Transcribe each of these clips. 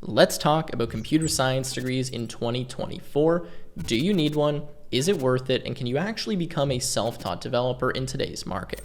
Let's talk about computer science degrees in 2024. Do you need one? Is it worth it? And can you actually become a self-taught developer in today's market?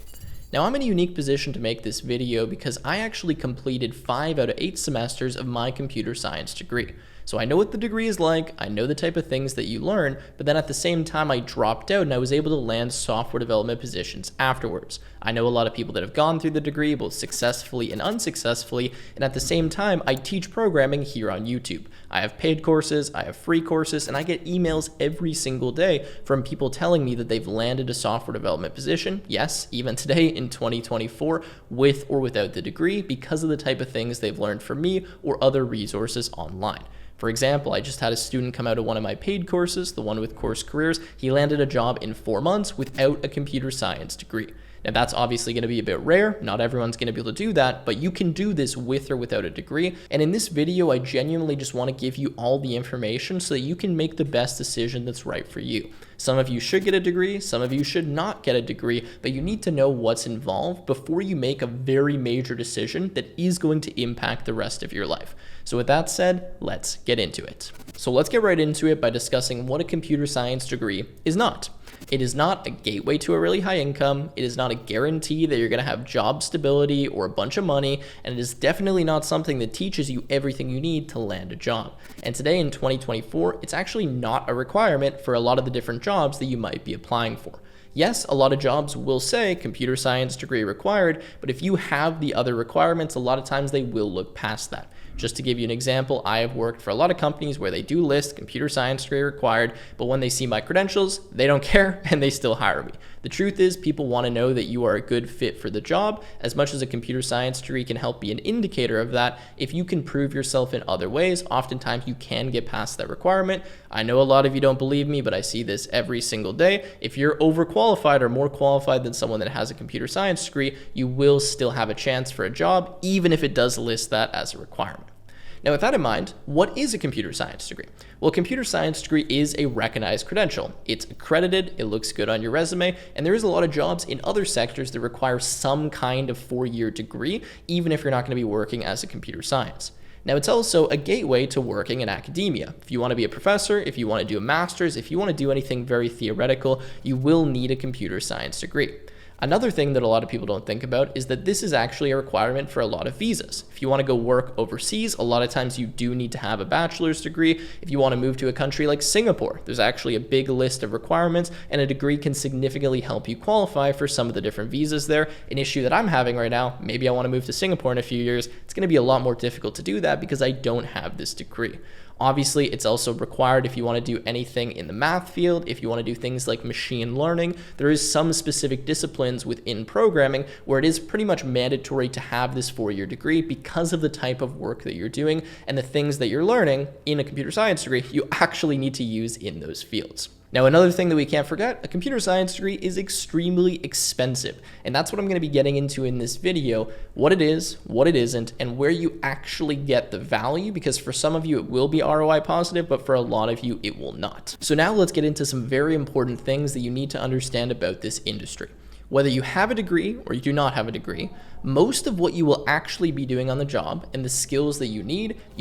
Now, I'm in a unique position to make this video because I actually completed 5 out of 8 semesters of my computer science degree. So I know what the degree is like, I know the type of things that you learn, but then at the same time I dropped out and I was able to land software development positions afterwards. I know a lot of people that have gone through the degree, both successfully and unsuccessfully, and at the same time I teach programming here on YouTube. I have paid courses, I have free courses, and I get emails every single day from people telling me that they've landed a software development position, yes, even today in 2024, with or without the degree, because of the type of things they've learned from me or other resources online. For example, I just had a student come out of one of my paid courses, the one with Course Careers. He landed a job in 4 months without a computer science degree. Now that's obviously going to be a bit rare. Not everyone's going to be able to do that, but you can do this with or without a degree. And in this video, I genuinely just want to give you all the information so that you can make the best decision that's right for you. Some of you should get a degree, some of you should not get a degree, but you need to know what's involved before you make a very major decision that is going to impact the rest of your life. So with that said, let's get into it. So let's get right into it by discussing what a computer science degree is not. It is not a gateway to a really high income. It is not a guarantee that you're going to have job stability or a bunch of money. And it is definitely not something that teaches you everything you need to land a job. And today in 2024, it's actually not a requirement for a lot of the different jobs that you might be applying for. Yes, a lot of jobs will say computer science degree required, but if you have the other requirements, a lot of times they will look past that. Just to give you an example, I have worked for a lot of companies where they do list computer science degree required, but when they see my credentials, they don't care and they still hire me. The truth is, people want to know that you are a good fit for the job. As much as a computer science degree can help be an indicator of that, if you can prove yourself in other ways, oftentimes you can get past that requirement. I know a lot of you don't believe me, but I see this every single day. If you're overqualified or more qualified than someone that has a computer science degree, you will still have a chance for a job, even if it does list that as a requirement. Now, with that in mind, what is a computer science degree? Well, a computer science degree is a recognized credential. It's accredited, it looks good on your resume, and there is a lot of jobs in other sectors that require some kind of 4-year degree, even if you're not going to be working as a computer science. Now, it's also a gateway to working in academia. If you want to be a professor, if you want to do a master's, if you want to do anything very theoretical, you will need a computer science degree. Another thing that a lot of people don't think about is that this is actually a requirement for a lot of visas. If you want to go work overseas, a lot of times you do need to have a bachelor's degree. If you want to move to a country like Singapore, there's actually a big list of requirements, and a degree can significantly help you qualify for some of the different visas there. An issue that I'm having right now, maybe I want to move to Singapore in a few years, it's going to be a lot more difficult to do that because I don't have this degree. Obviously, it's also required if you want to do anything in the math field, if you want to do things like machine learning. There is some specific disciplines within programming where it is pretty much mandatory to have this 4-year degree because of the type of work that you're doing and the things that you're learning in a computer science degree you actually need to use in those fields. Now, another thing that we can't forget, a computer science degree is extremely expensive. And that's what I'm going to be getting into in this video, what it is, what it isn't, and where you actually get the value, because for some of you it will be ROI positive, but for a lot of you it will not. So now let's get into some very important things that you need to understand about this industry. Whether you have a degree or you do not have a degree, most of what you will actually be doing on the job and the skills that you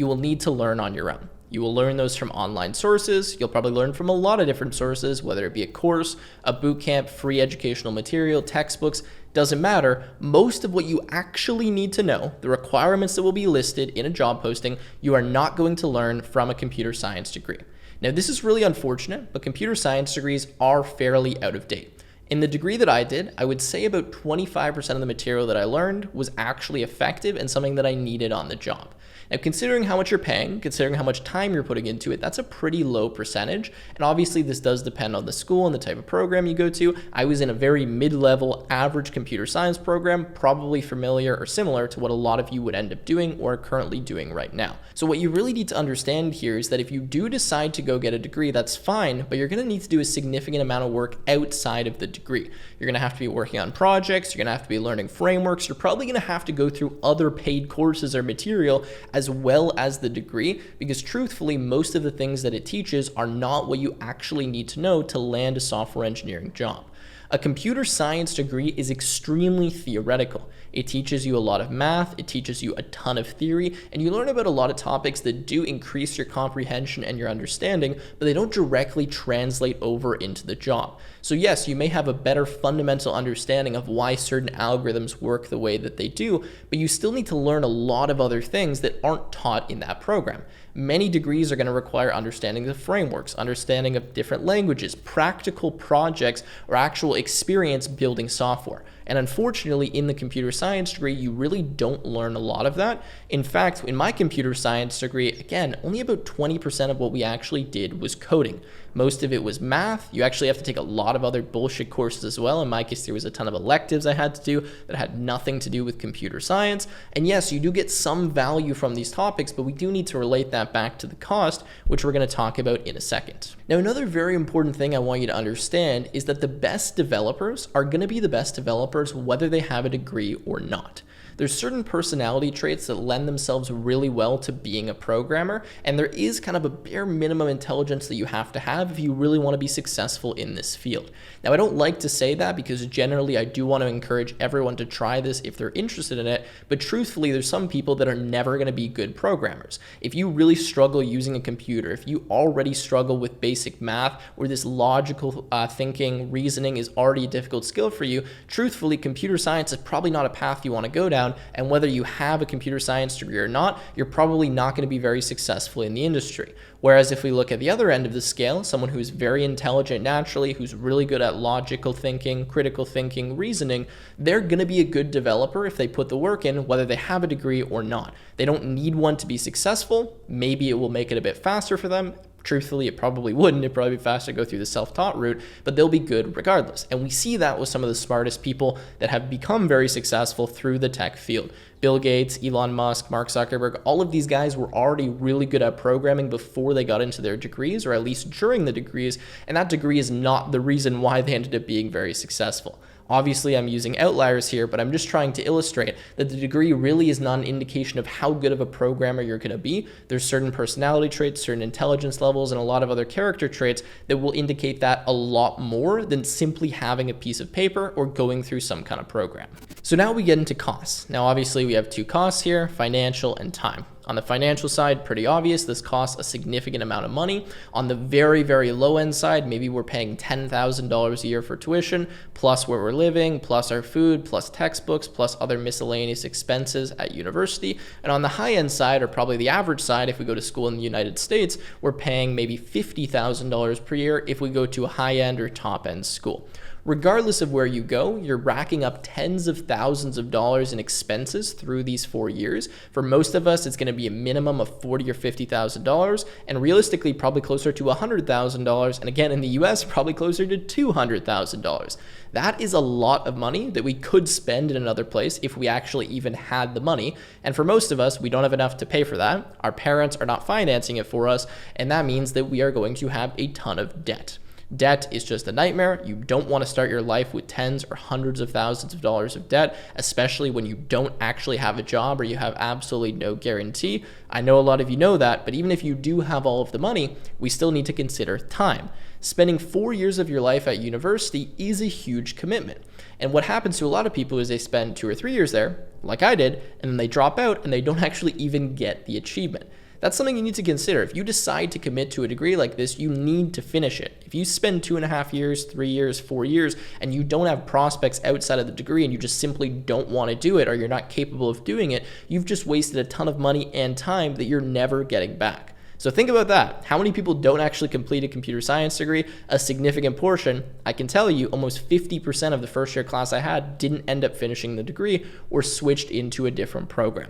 will need to learn on your own. You will learn those from online sources. You'll probably learn from a lot of different sources, whether it be a course, a boot camp, free educational material, textbooks, doesn't matter. Most of what you actually need to know, the requirements that will be listed in a job posting, you are not going to learn from a computer science degree. Now, this is really unfortunate, but computer science degrees are fairly out of date. In the degree that I did, I would say about 25% of the material that I learned was actually effective and something that I needed on the job. Now, considering how much you're paying, considering how much time you're putting into it, that's a pretty low percentage. And obviously this does depend on the school and the type of program you go to. I was in a very mid-level average computer science program, probably familiar or similar to what a lot of you would end up doing or are currently doing right now. So what you really need to understand here is that if you do decide to go get a degree, that's fine, but you're going to need to do a significant amount of work outside of the degree. You're going to have to be working on projects, you're going to have to be learning frameworks, you're probably going to have to go through other paid courses or material as well as the degree, because truthfully, most of the things that it teaches are not what you actually need to know to land a software engineering job. A computer science degree is extremely theoretical. It teaches you a lot of math, it teaches you a ton of theory, and you learn about a lot of topics that do increase your comprehension and your understanding, but they don't directly translate over into the job. So yes, you may have a better fundamental understanding of why certain algorithms work the way that they do, but you still need to learn a lot of other things that aren't taught in that program. Many degrees are going to require understanding of frameworks, understanding of different languages, practical projects, or actual experience building software. And unfortunately, in the computer science degree, you really don't learn a lot of that. In fact, in my computer science degree, again, only about 20% of what we actually did was coding. Most of it was math. You actually have to take a lot of other bullshit courses as well. In my case, there was a ton of electives I had to do that had nothing to do with computer science. And yes, you do get some value from these topics, but we do need to relate that back to the cost, which we're going to talk about in a second. Now, another very important thing I want you to understand is that the best developers are going to be the best developers whether they have a degree or not. There's certain personality traits that lend themselves really well to being a programmer, and there is kind of a bare minimum intelligence that you have to have if you really want to be successful in this field. Now, I don't like to say that because generally I do want to encourage everyone to try this if they're interested in it, but truthfully, there's some people that are never going to be good programmers. If you really struggle using a computer, if you already struggle with basic math, or this logical thinking, reasoning is already a difficult skill for you, truthfully, computer science is probably not a path you want to go down. And whether you have a computer science degree or not, you're probably not going to be very successful in the industry. Whereas if we look at the other end of the scale, someone who's very intelligent naturally, who's really good at logical thinking, critical thinking, reasoning, they're going to be a good developer if they put the work in, whether they have a degree or not. They don't need one to be successful. Maybe it will make it a bit faster for them. Truthfully, it probably wouldn't. It'd probably be faster to go through the self-taught route, but they'll be good regardless. And we see that with some of the smartest people that have become very successful through the tech field. Bill Gates, Elon Musk, Mark Zuckerberg, all of these guys were already really good at programming before they got into their degrees, or at least during the degrees, and that degree is not the reason why they ended up being very successful. Obviously, I'm using outliers here, but I'm just trying to illustrate that the degree really is not an indication of how good of a programmer you're going to be. There's certain personality traits, certain intelligence levels, and a lot of other character traits that will indicate that a lot more than simply having a piece of paper or going through some kind of program. So now we get into costs. Now, obviously, we have two costs here, financial and time. On the financial side, pretty obvious, this costs a significant amount of money. On the very, very low end side, maybe we're paying $10,000 a year for tuition, plus where we're living, plus our food, plus textbooks, plus other miscellaneous expenses at university. And on the high end side, or probably the average side, if we go to school in the United States, we're paying maybe $50,000 per year if we go to a high end or top end school. Regardless of where you go, you're racking up tens of thousands of dollars in expenses through these 4 years. For most of us, it's going to be a minimum of $40,000 or $50,000, and realistically, probably closer to $100,000. And again, in the US, probably closer to $200,000. That is a lot of money that we could spend in another place if we actually even had the money. And for most of us, we don't have enough to pay for that. Our parents are not financing it for us, and that means that we are going to have a ton of debt. Debt is just a nightmare. You don't want to start your life with tens or hundreds of thousands of dollars of debt, especially when you don't actually have a job or you have absolutely no guarantee. I know a lot of you know that, but even if you do have all of the money, we still need to consider time. Spending 4 years of your life at university is a huge commitment. And what happens to a lot of people is they spend 2 or 3 years there, like I did, and then they drop out and they don't actually even get the achievement. That's something you need to consider. If you decide to commit to a degree like this, you need to finish it. If you spend 2.5 years, 3 years, 4 years, and you don't have prospects outside of the degree and you just simply don't want to do it or you're not capable of doing it, you've just wasted a ton of money and time that you're never getting back. So think about that. How many people don't actually complete a computer science degree? A significant portion. I can tell you almost 50% of the first year class I had didn't end up finishing the degree or switched into a different program.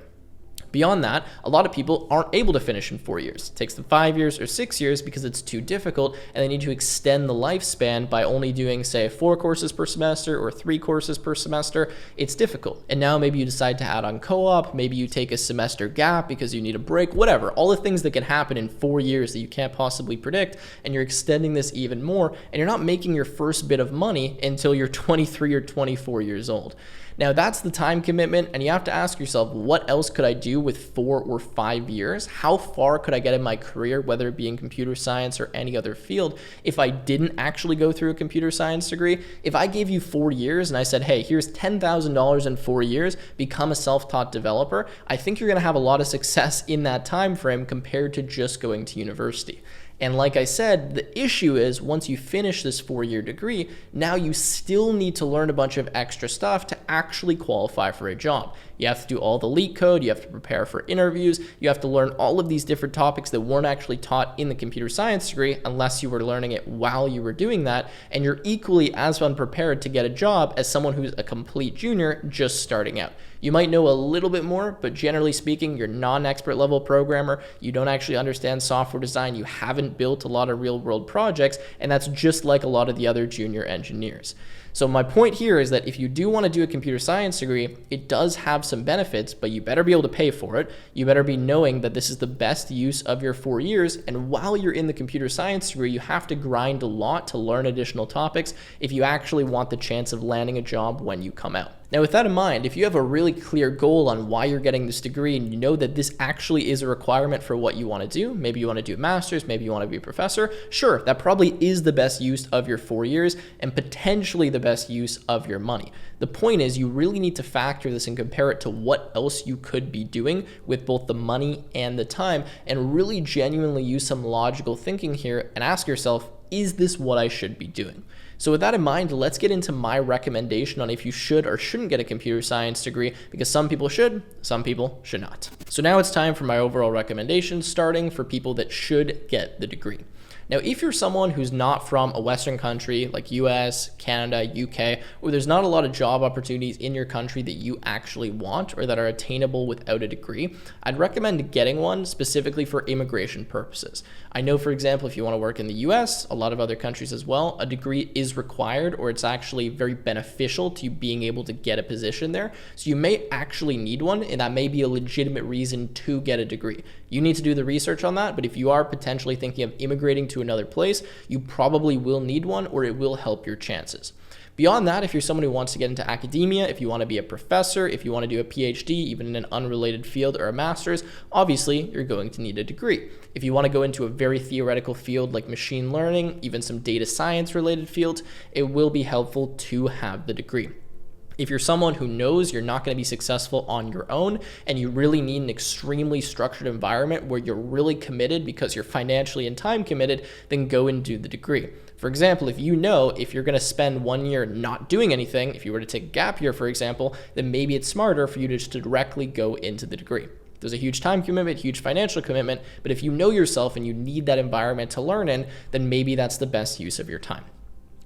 Beyond that, a lot of people aren't able to finish in 4 years. It takes them 5 years or 6 years because it's too difficult, and they need to extend the lifespan by only doing, say, 4 courses per semester or 3 courses per semester. It's difficult. And now maybe you decide to add on co-op, maybe you take a semester gap because you need a break, whatever. All the things that can happen in 4 years that you can't possibly predict, and you're extending this even more, and you're not making your first bit of money until you're 23 or 24 years old. Now that's the time commitment, and you have to ask yourself, what else could I do with 4 or 5 years? How far could I get in my career, whether it be in computer science or any other field, if I didn't actually go through a computer science degree? If I gave you 4 years and I said, hey, here's $10,000 in 4 years, become a self-taught developer, I think you're gonna have a lot of success in that time frame compared to just going to university. And like I said, the issue is once you finish this 4-year degree, now you still need to learn a bunch of extra stuff to actually qualify for a job. You have to do all the LeetCode, code, you have to prepare for interviews, you have to learn all of these different topics that weren't actually taught in the computer science degree unless you were learning it while you were doing that, and you're equally as unprepared to get a job as someone who's a complete junior just starting out. You might know a little bit more, but generally speaking, you're not an expert level programmer, you don't actually understand software design, you haven't built a lot of real world projects, and that's just like a lot of the other junior engineers. So my point here is that if you do want to do a computer science degree, it does have some benefits, but you better be able to pay for it. You better be knowing that this is the best use of your 4 years. And while you're in the computer science degree, you have to grind a lot to learn additional topics if you actually want the chance of landing a job when you come out. Now, with that in mind, if you have a really clear goal on why you're getting this degree and you know that this actually is a requirement for what you want to do, maybe you want to do a master's, maybe you want to be a professor, sure, that probably is the best use of your 4 years and potentially the best use of your money. The point is you really need to factor this and compare it to what else you could be doing with both the money and the time, and really genuinely use some logical thinking here and ask yourself, is this what I should be doing? So with that in mind, let's get into my recommendation on if you should or shouldn't get a computer science degree, because some people should, some people should not. So now it's time for my overall recommendations, starting for people that should get the degree. Now, if you're someone who's not from a Western country like US, Canada, UK, where there's not a lot of job opportunities in your country that you actually want or that are attainable without a degree, I'd recommend getting one specifically for immigration purposes. I know, for example, if you want to work in the US, a lot of other countries as well, a degree is required, or it's actually very beneficial to you being able to get a position there. So you may actually need one, and that may be a legitimate reason to get a degree. You need to do the research on that, but if you are potentially thinking of immigrating to another place, you probably will need one, or it will help your chances. Beyond that, if you're someone who wants to get into academia, if you want to be a professor, if you want to do a PhD, even in an unrelated field or a master's, obviously you're going to need a degree. If you want to go into a very theoretical field like machine learning, even some data science related fields, it will be helpful to have the degree. If you're someone who knows you're not going to be successful on your own and you really need an extremely structured environment where you're really committed because you're financially and time committed, then go and do the degree. For example, if you know if you're going to spend 1 year not doing anything, if you were to take a gap year, for example, then maybe it's smarter for you to just directly go into the degree. There's a huge time commitment, huge financial commitment, but if you know yourself and you need that environment to learn in, then maybe that's the best use of your time.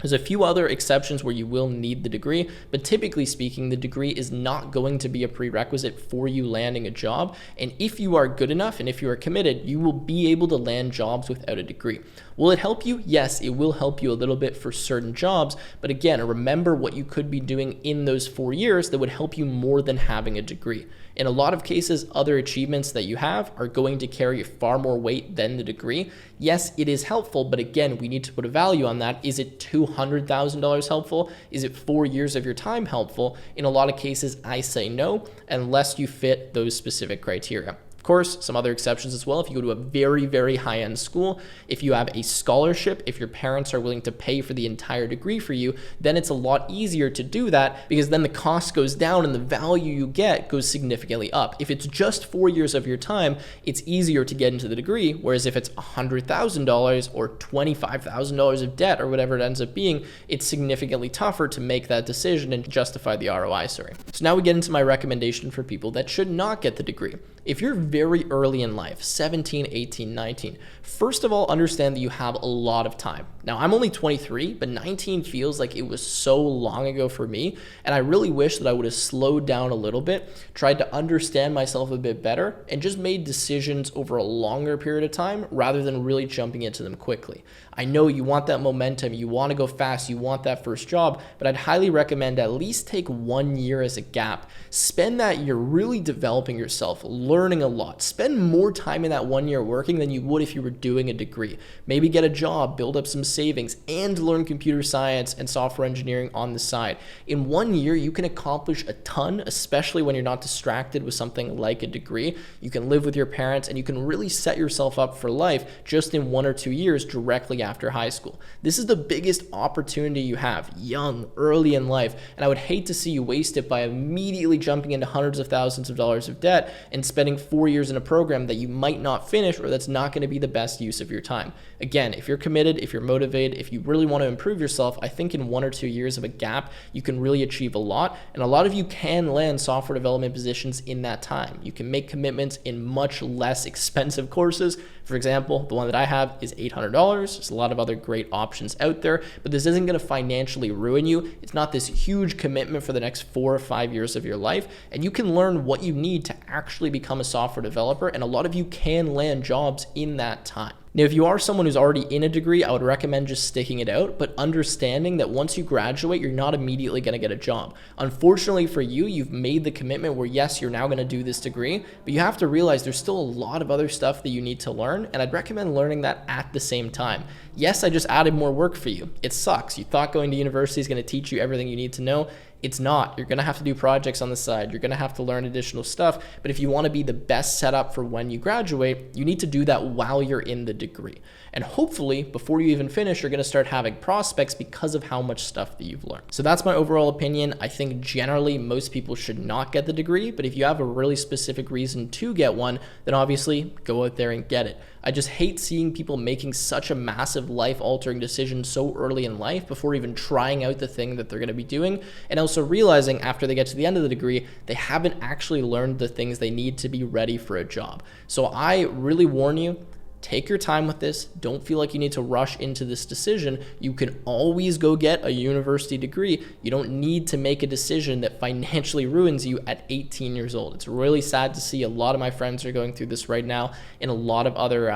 There's a few other exceptions where you will need the degree, but typically speaking, the degree is not going to be a prerequisite for you landing a job. And if you are good enough and if you are committed, you will be able to land jobs without a degree. Will it help you? Yes, it will help you a little bit for certain jobs. But again, remember what you could be doing in those 4 years that would help you more than having a degree. In a lot of cases, other achievements that you have are going to carry far more weight than the degree. Yes, it is helpful, but again, we need to put a value on that. Is it $200,000 helpful? Is it 4 years of your time helpful? In a lot of cases, I say no, unless you fit those specific criteria. Of course, some other exceptions as well. If you go to a very, very high-end school, if you have a scholarship, if your parents are willing to pay for the entire degree for you, then it's a lot easier to do that because then the cost goes down and the value you get goes significantly up. If it's just 4 years of your time, it's easier to get into the degree, whereas if it's $100,000 or $25,000 of debt or whatever it ends up being, it's significantly tougher to make that decision and justify the ROI, So now we get into my recommendation for people that should not get the degree. If you're very early in life, 17, 18, 19, first of all, understand that you have a lot of time. Now, I'm only 23, but 19 feels like it was so long ago for me, and I really wish that I would have slowed down a little bit, tried to understand myself a bit better, and just made decisions over a longer period of time rather than really jumping into them quickly. I know you want that momentum, you want to go fast, you want that first job, but I'd highly recommend at least take 1 year as a gap. Spend that year really developing yourself, learning learning a lot. Spend more time in that 1 year working than you would if you were doing a degree. Maybe get a job, build up some savings, and learn computer science and software engineering on the side. In 1 year, you can accomplish a ton, especially when you're not distracted with something like a degree. You can live with your parents and you can really set yourself up for life just in 1 or 2 years directly after high school. This is the biggest opportunity you have, young, early in life, and I would hate to see you waste it by immediately jumping into hundreds of thousands of dollars of debt and spending 4 years in a program that you might not finish or that's not going to be the best use of your time. Again, if you're committed, if you're motivated, if you really want to improve yourself, I think in 1 or 2 years of a gap, you can really achieve a lot. And a lot of you can land software development positions in that time. You can make commitments in much less expensive courses. For example, the one that I have is $800. There's a lot of other great options out there, but this isn't going to financially ruin you. It's not this huge commitment for the next 4 or 5 years of your life, and you can learn what you need to actually become a software developer, and a lot of you can land jobs in that time. Now, if you are someone who's already in a degree, I would recommend just sticking it out, but understanding that once you graduate, you're not immediately going to get a job. Unfortunately for you, you've made the commitment where yes, you're now going to do this degree, but you have to realize there's still a lot of other stuff that you need to learn, and I'd recommend learning that at the same time. Yes, I just added more work for you. It sucks. You thought going to university is going to teach you everything you need to know. It's not. You're going to have to do projects on the side. You're going to have to learn additional stuff. But if you want to be the best setup for when you graduate, you need to do that while you're in the degree. And hopefully, before you even finish, you're going to start having prospects because of how much stuff that you've learned. So that's my overall opinion. I think generally most people should not get the degree, but if you have a really specific reason to get one, then obviously go out there and get it. I just hate seeing people making such a massive life-altering decision so early in life before even trying out the thing that they're going to be doing, and also realizing after they get to the end of the degree, they haven't actually learned the things they need to be ready for a job. So I really warn you, take your time with this. Don't feel like you need to rush into this decision. You can always go get a university degree. You don't need to make a decision that financially ruins you at 18 years old. It's really sad to see a lot of my friends are going through this right now in a lot of other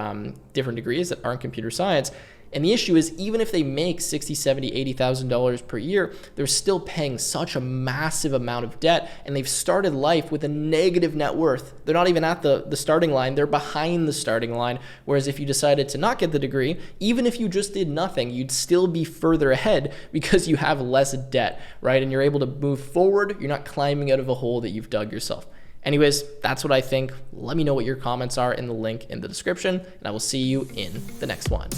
different degrees that aren't computer science. And the issue is, even if they make $60,000, $70,000, $80,000 per year, they're still paying such a massive amount of debt, and they've started life with a negative net worth. They're not even at the starting line, they're behind the starting line. Whereas if you decided to not get the degree, even if you just did nothing, you'd still be further ahead because you have less debt, right? And you're able to move forward. You're not climbing out of a hole that you've dug yourself. Anyways, that's what I think. Let me know what your comments are in the link in the description, and I will see you in the next one.